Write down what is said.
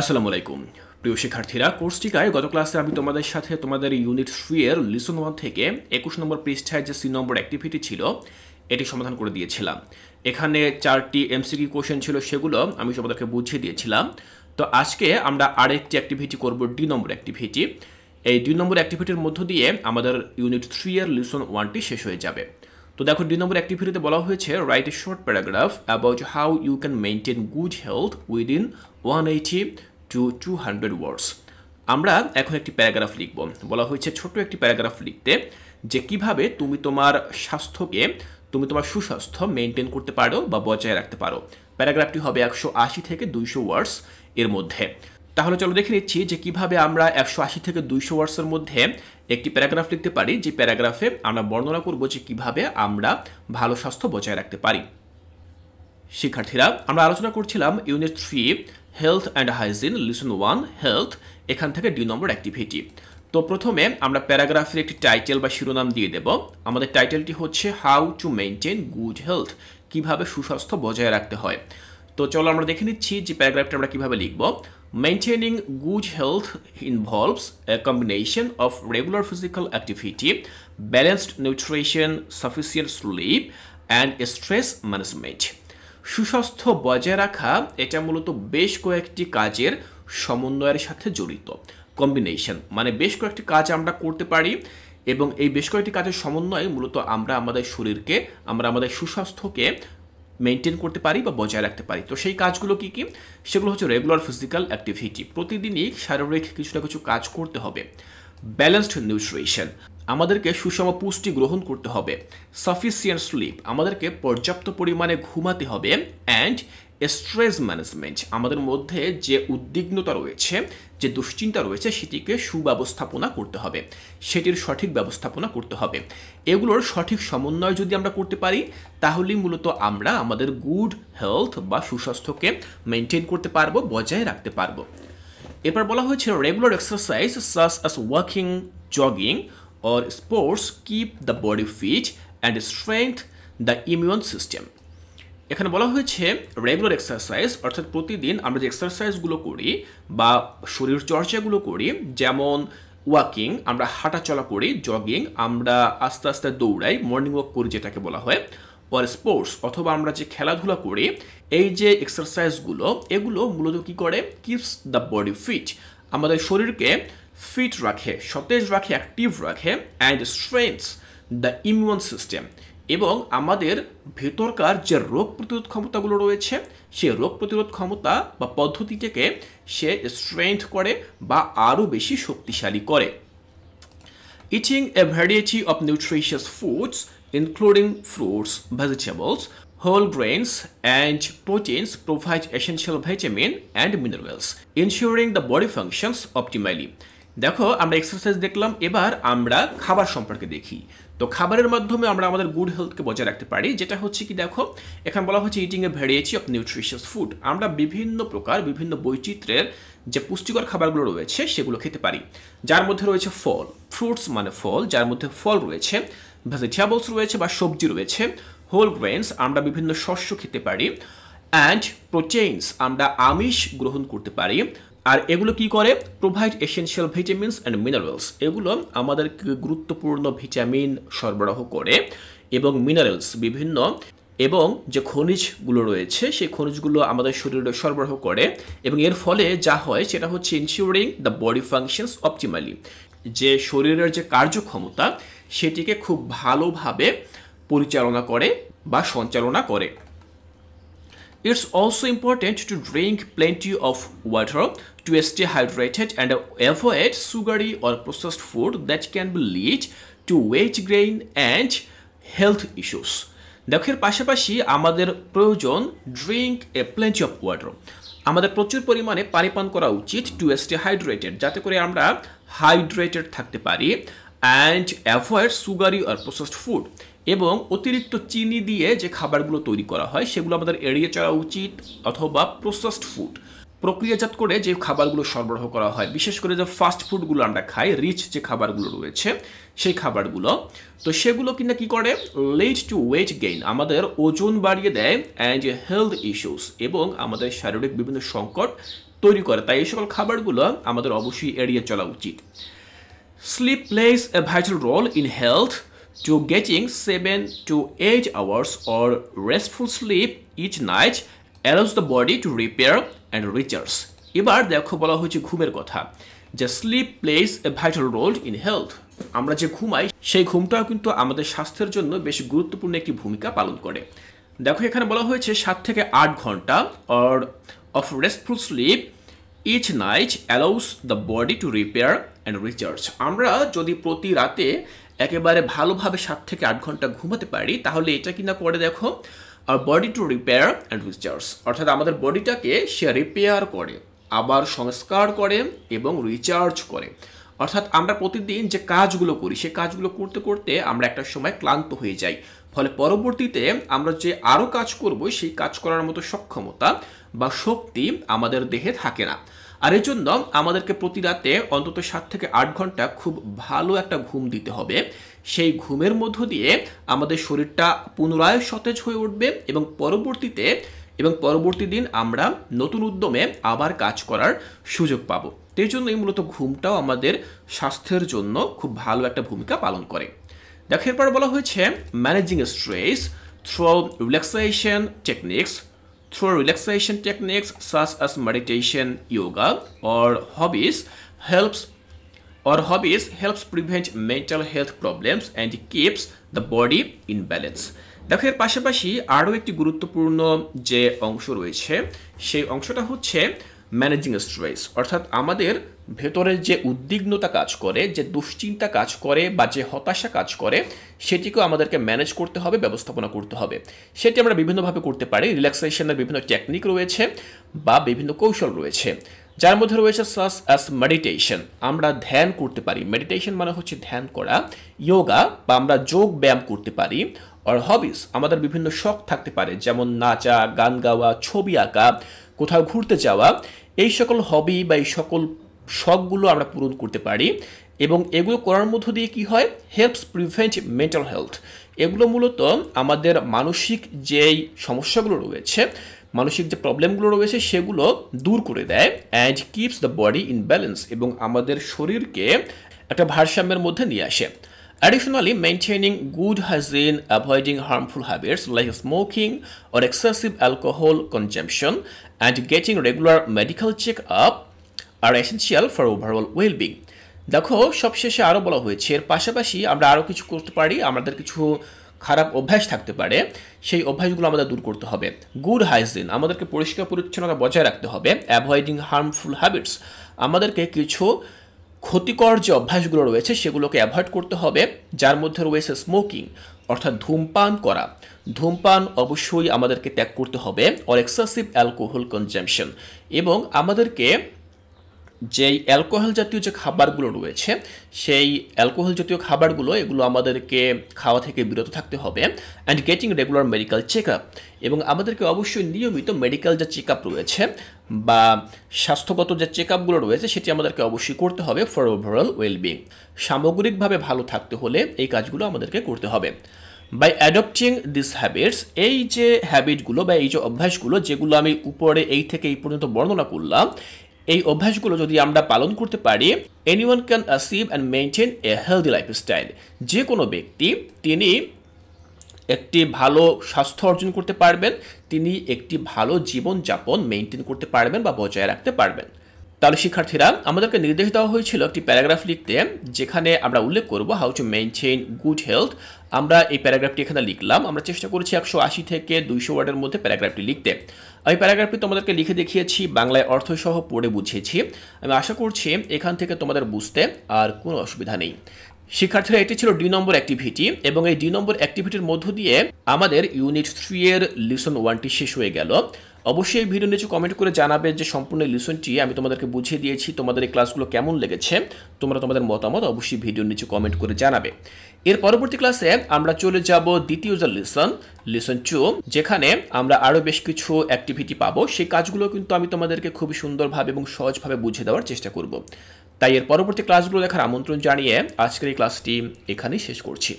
আসসালামু আলাইকুম প্রিয় শিক্ষার্থীরা, কোর্সটিকায় গত ক্লাসে আমি তোমাদের সাথে তোমাদের ইউনিট 3 এর লিসন 1 থেকে 21 নম্বর পৃষ্ঠায় যে সি নম্বর অ্যাক্টিভিটি ছিল এটি সমাধান করে দিয়েছিলাম। এখানে 4টি এমসিকিউ কোশ্চেন ছিল, সেগুলো আমি তোমাদেরকে বুঝিয়ে দিয়েছিলাম। তো আজকে আমরা আরেকটি অ্যাক্টিভিটি করব, ডি নম্বর অ্যাক্টিভিটি। এই 2 নম্বর অ্যাক্টিভিটির মধ্য দিয়ে আমাদের ইউনিট 3 এর লিসন 1টি শেষ হয়ে যাবে। তো দেখো, 2 নম্বর অ্যাক্টিভিটিতে বলা হয়েছে write a short paragraph about how you can maintain good health within 180 to 200 words. আমরা এখন একটি প্যারাগ্রাফ লিখব। বলা হয়েছে ছোট একটি প্যারাগ্রাফ লিখতে, যে কিভাবে তুমি তোমার সুস্বাস্থ্য মেনটেন করতে পারো বা বজায় রাখতে পারো। প্যারাগ্রাফটি হবে 180 থেকে 200 ওয়ার্ডস এর মধ্যে। তাহলে চলো দেখে নিচ্ছি যে কিভাবে আমরা 180 থেকে 200 ওয়ার্ডসের মধ্যে একটি প্যারাগ্রাফ লিখতে পারি, যে প্যারাগ্রাফে আমরা বর্ণনা করব যে কিভাবে আমরা ভালো স্বাস্থ্য বজায় রাখতে পারি। শিক্ষার্থীরা, আমরা আলোচনা করছিলাম unit 3 health and hygiene lesson 1 health, এখান থেকে 2 নম্বর অ্যাক্টিভিটি। তো প্রথমে আমরা প্যারাগ্রাফের একটি টাইটেল বা শিরোনাম দিয়ে দেব। আমাদের টাইটেলটি হচ্ছে how to maintain good health, কিভাবে সুস্বাস্থ্য বজায় রাখতে হয়। তো চলো আমরা দেখে নিচ্ছি যে প্যারাগ্রাফটা আমরা কিভাবে লিখব। Maintaining good health involves a combination of regular physical activity, balanced nutrition, sufficient sleep and stress management. সুস্বাস্থ্য বজায় রাখা এটা মূলত বেশ কয়েকটি কাজের সমন্বয়ের সাথে জড়িত। কম্বিনেশন মানে বেশ কয়েকটি কাজ আমরা করতে পারি, এবং এই বেশ কয়েকটি কাজের সমন্বয়ে মূলত আমরা আমাদের সুস্বাস্থ্যকে মেনটেন করতে পারি বা বজায় রাখতে পারি। তো সেই কাজগুলো কি কি? সেগুলো হচ্ছে রেগুলার ফিজিক্যাল অ্যাক্টিভিটি, প্রতিদিনই শারীরিক কিছু না কিছু কাজ করতে হবে। ব্যালেন্সড নিউট্রিশন, আমাদেরকে সুষম পুষ্টি গ্রহণ করতে হবে। সাফিসিয়েন্ট স্লিপ, আমাদেরকে পর্যাপ্ত পরিমাণে ঘুমাতে হবে। অ্যান্ড স্ট্রেস ম্যানেজমেন্ট, আমাদের মধ্যে যে উদ্বিগ্নতা রয়েছে, যে দুশ্চিন্তা রয়েছে, সেটিকে সুব্যবস্থাপনা করতে হবে, সেটির সঠিক ব্যবস্থাপনা করতে হবে। এগুলোর সঠিক সমন্বয় যদি আমরা করতে পারি, তাহলেই মূলত আমরা আমাদের গুড হেলথ বা সুস্বাস্থ্যকে মেনটেন করতে পারবো, বজায় রাখতে পারবো। এরপর বলা হয়েছে regular exercise such as walking, jogging or sports keep the body fit and strengthen the immune system. এখানে বলা হয়েছে রেগুলার এক্সারসাইজ, অর্থাৎ প্রতিদিন আমরা যে এক্সারসাইজগুলো করি বা শরীর চর্চাগুলো করি, যেমন ওয়াকিং আমরা হাঁটা চলা করি, জগিং আমরা আস্তে আস্তে দৌড়াই, মর্নিং ওয়াক করি যেটাকে বলা হয়, আর স্পোর্টস অথবা আমরা যে খেলাধুলা করি, এই যে এক্সারসাইজগুলো এগুলো মূলত কী করে? কিপস দ্য বডি ফিট, আমাদের শরীরকে ফিট রাখে, সতেজ রাখে, অ্যাক্টিভ রাখে। And strengths the immune system, এবং আমাদের ভেতরকার যে রোগ প্রতিরোধ ক্ষমতাগুলো রয়েছে, সে রোগ প্রতিরোধ ক্ষমতা বা পদ্ধতিটাকে সে স্ট্রেংথ করে বা আরও বেশি শক্তিশালী করে। Eating a variety of nutritious foods including fruits, vegetables, whole grains and proteins provide essential vitamin and minerals, ensuring the body functions optimally. দেখো, আমরা এক্সারসাইজ দেখলাম, এবার আমরা খাবার সম্পর্কে দেখি। তো খাবারের মাধ্যমে আমরা আমাদের গুড হেলথকে বজায় রাখতে পারি, যেটা হচ্ছে কি, দেখো এখানে বলা হচ্ছে eating a variety of nutritious food, আমরা বিভিন্ন প্রকার বিভিন্ন বৈচিত্র্যের যে পুষ্টিকর খাবারগুলো রয়েছে সেগুলো খেতে পারি, যার মধ্যে রয়েছে ফল, ফ্রুটস মানে ফল, যার মধ্যে ফল রয়েছে, ভেজিটেবলস রয়েছে বা সবজি রয়েছে, হোল গ্রেনস আমরা বিভিন্ন শস্য খেতে পারি, অ্যান্ড প্রোটিনস আমরা আমিষ গ্রহণ করতে পারি। আর এগুলো কি করে? Provide essential vitamins and minerals, এগুলো আমাদেরকে গুরুত্বপূর্ণ ভিটামিন সরবরাহ করে, এবং মিনারেলস বিভিন্ন, এবং যে খনিজগুলো রয়েছে সেই খনিজগুলো আমাদের শরীরে সরবরাহ করে, এবং এর ফলে যা হয় সেটা হচ্ছে ensuring the body functions optimally, যে শরীরের যে কার্যক্ষমতা সেটিকে খুব ভালোভাবে পরিচালনা করে বা সঞ্চালনা করে। It's also important to drink plenty of water to stay hydrated and avoid sugary or processed food that can lead to weight gain and health issues. দেখো, এর পাশাপাশি আমাদের প্রয়োজন drink a plenty of water, আমাদের প্রচুর পরিমাণে পানি পান করা উচিত, টু স্টে হাইড্রেটেড, যাতে করে আমরা হাইড্রেটেড থাকতে পারি। অ্যান্ড অ্যাভয়েড সুগারি আর প্রসেসড ফুড, এবং অতিরিক্ত চিনি দিয়ে যে খাবারগুলো তৈরি করা হয় সেগুলো আমাদের এড়িয়ে চলা উচিত, অথবা প্রসেসড ফুড প্রক্রিয়াজাত করে যে খাবারগুলো সরবরাহ করা হয়, বিশেষ করে যে ফাস্ট ফুডগুলো আমরা খাই, রিচ যে খাবারগুলো রয়েছে সেই খাবারগুলো, তো সেগুলো কিনা কি করে? লিড টু ওয়েট গেইন, আমাদের ওজন বাড়িয়ে দেয়, অ্যান্ড হেলথ ইস্যুস, এবং আমাদের শারীরিক বিভিন্ন সংকট তৈরি করে, তাই এই সকল খাবারগুলো আমাদের অবশ্যই এড়িয়ে চলা উচিত। Sleep plays a vital role in health. To getting 7 to 8 hours or restful sleep each night allows the body to repair and recharge. এবার দেখো বলা হয়েছে ঘুমের কথা, যে sleep plays a vital role in health. আমরা যে ঘুমাই সেই ঘুমটাও কিন্তু আমাদের স্বাস্থ্যের জন্য বেশ গুরুত্বপূর্ণ একটি ভূমিকা পালন করে। দেখো এখানে বলা হয়েছে 7 থেকে 8 ঘন্টা or of restful sleep each night allows the body to repair and recharge. আমরা যদি প্রতি রাতে একেবারে ভালোভাবে 7 থেকে 8 ঘন্টা ঘুমাতে পারি, তাহলে এটা কিনা করে দেখো আর body to repair and recharge, অর্থাৎ আমাদের বডিটাকে সে রিপেয়ার করে, আবার সংস্কার করে এবং রিচার্জ করে। অর্থাৎ আমরা প্রতিদিন যে কাজগুলো করি সেই কাজগুলো করতে করতে আমরা একটা সময় ক্লান্ত হয়ে যাই, ফলে পরবর্তীতে আমরা যে আরও কাজ করব সেই কাজ করার মতো সক্ষমতা বা শক্তি আমাদের দেহে থাকে না। আর এই জন্য আমাদেরকে প্রতি রাতে অন্তত 7 থেকে 8 ঘন্টা খুব ভালো একটা ঘুম দিতে হবে। সেই ঘুমের মধ্য দিয়ে আমাদের শরীরটা পুনরায় সতেজ হয়ে উঠবে এবং পরবর্তী দিন আমরা নতুন উদ্যমে আবার কাজ করার সুযোগ পাবো। এই জন্যই মূলত ঘুমটাও আমাদের স্বাস্থ্যের জন্য খুব ভালো একটা ভূমিকা পালন করে। দেখো এরপর বলা হয়েছে managing stress through relaxation techniques such as meditation, yoga, or hobbies helps prevent mental health problems and keeps the body in balance. দেখো এর পাশাপাশি আরও একটি গুরুত্বপূর্ণ যে অংশ রয়েছে সেই অংশটা হচ্ছে ম্যানেজিং স্ট্রেস, অর্থাৎ আমাদের ভেতরে যে উদ্বিগ্নতা কাজ করে, যে দুশ্চিন্তা কাজ করে বা যে হতাশা কাজ করে, সেটিকেও আমাদেরকে ম্যানেজ করতে হবে, ব্যবস্থাপনা করতে হবে। সেটি আমরা বিভিন্নভাবে করতে পারি। রিল্যাক্সেশনের বিভিন্ন টেকনিক রয়েছে বা বিভিন্ন কৌশল রয়েছে, যার মধ্যে রয়েছে সাচ অ্যাজ মেডিটেশন, আমরা ধ্যান করতে পারি। মেডিটেশন মানে হচ্ছে ধ্যান করা। যোগা বা আমরা যোগ ব্যায়াম করতে পারি। আর হবিস, আমাদের বিভিন্ন শখ থাকতে পারে, যেমন নাচা, গান গাওয়া, ছবি আঁকা, কোথাও ঘুরতে যাওয়া। এই সকল হবি বা এই সকল শখগুলো আমরা পূরণ করতে পারি এবং এগুলো করার মধ্য দিয়ে কি হয়, হেল্পস প্রিভেন্ট মেন্টাল হেলথ। এগুলো মূলত আমাদের মানসিক যেই সমস্যাগুলো রয়েছে, মানসিক যে প্রবলেমগুলো রয়েছে সেগুলো দূর করে দেয় and keeps the body in balance, এবং আমাদের শরীরকে একটা ভারসাম্যের মধ্যে নিয়ে আসে। Additionally, maintaining good hygiene, avoiding harmful habits like smoking or excessive alcohol consumption, and getting regular medical check-up are essential for overall well-being. দেখো সবশেষে আরও বলা হয়েছে এর পাশাপাশি আমরা আরও কিছু করতে পারি। আমাদের কিছু খারাপ অভ্যাস থাকতে পারে, সেই অভ্যাসগুলো আমাদের দূর করতে হবে। গুড হাইজিন, আমাদেরকে পরিষ্কার পরিচ্ছন্নতা বজায় রাখতে হবে। অ্যাভয়েডিং হার্মফুল হ্যাবিটস, আমাদেরকে কিছু ক্ষতিকর যে অভ্যাসগুলো রয়েছে সেগুলোকে অ্যাভয়েড করতে হবে, যার মধ্যে রয়েছে স্মোকিং, অর্থাৎ ধূমপান করা। ধূমপান অবশ্যই আমাদেরকে ত্যাগ করতে হবে। অর এক্সেসিভ অ্যালকোহল কনজাম্পশন, এবং আমাদেরকে যেই অ্যালকোহল জাতীয় যে খাবারগুলো রয়েছে সেই অ্যালকোহল জাতীয় খাবারগুলো এগুলো আমাদেরকে খাওয়া থেকে বিরত থাকতে হবে। And getting regular medical check up, এবং আমাদেরকে অবশ্যই নিয়মিত মেডিকেল যে চেক আপ রয়েছে বা স্বাস্থ্যগত যে চেক আপগুলো রয়েছে সেটি আমাদেরকে অবশ্যই করতে হবে ফর ওভারঅল ওয়েলবিং। সামগ্রিকভাবে ভালো থাকতে হলে এই কাজগুলো আমাদেরকে করতে হবে। বাই অ্যাডপ্টিং দিস হ্যাবিটস, এই যে হ্যাবিটগুলো বা এই যে অভ্যাসগুলো যেগুলো আমি উপরে এই থেকে এই পর্যন্ত বর্ণনা করলাম, এই অভ্যাসগুলো যদি আমরা পালন করতে পারি, anyone can achieve and maintain a healthy lifestyle. যে কোনো ব্যক্তি তিনি একটি ভালো স্বাস্থ্য অর্জন করতে পারবেন, তিনি একটি ভালো জীবনযাপন মেনটেন করতে পারবেন বা বজায় রাখতে পারবেন। তাহলে শিক্ষার্থীরা, আমাদেরকে নির্দেশ দেওয়া হয়েছিল একটি প্যারাগ্রাফ লিখতে, যেখানে আমরা উল্লেখ করব how to maintain good health. আমরা এই প্যারাগ্রাফটি এখানে লিখলাম। আমরা চেষ্টা করেছি 180 থেকে 200 ওয়ার্ডের মধ্যে প্যারাগ্রাফটি লিখতে। আমি প্যারাগ্রাফটি তোমাদেরকে লিখে দেখিয়েছি, বাংলায় অর্থসহ পড়ে বুঝিয়েছি। আমি আশা করছি এখান থেকে তোমাদের বুঝতে আর কোনো অসুবিধা নেই। শিক্ষার্থীরা, এটি ছিল ডি নম্বর অ্যাক্টিভিটি, এবং এই ডি নম্বর অ্যাক্টিভিটির মধ্য দিয়ে আমাদের ইউনিট 3 এর লিসন 1টি শেষ হয়ে গেল। অবশ্যই এই ভিডিও নিচে কমেন্ট করে জানাবে যে সম্পূর্ণ লিসনটি আমি তোমাদেরকে বুঝিয়ে দিয়েছি, তোমাদের এই ক্লাসগুলো কেমন লেগেছে। তোমরা তোমাদের মতামত অবশ্যই ভিডিওর নিচে কমেন্ট করে জানাবে। এর পরবর্তী ক্লাসে আমরা চলে যাব দ্বিতীয় যে লিসন 2, যেখানে আমরা আরও বেশ কিছু অ্যাক্টিভিটি পাবো। সেই কাজগুলো কিন্তু আমি তোমাদেরকে খুবই সুন্দরভাবে এবং সহজভাবে বুঝিয়ে দেওয়ার চেষ্টা করব। তাই এর পরবর্তী ক্লাসগুলো দেখার আমন্ত্রণ জানিয়ে আজকের এই ক্লাসটি এখানেই শেষ করছি।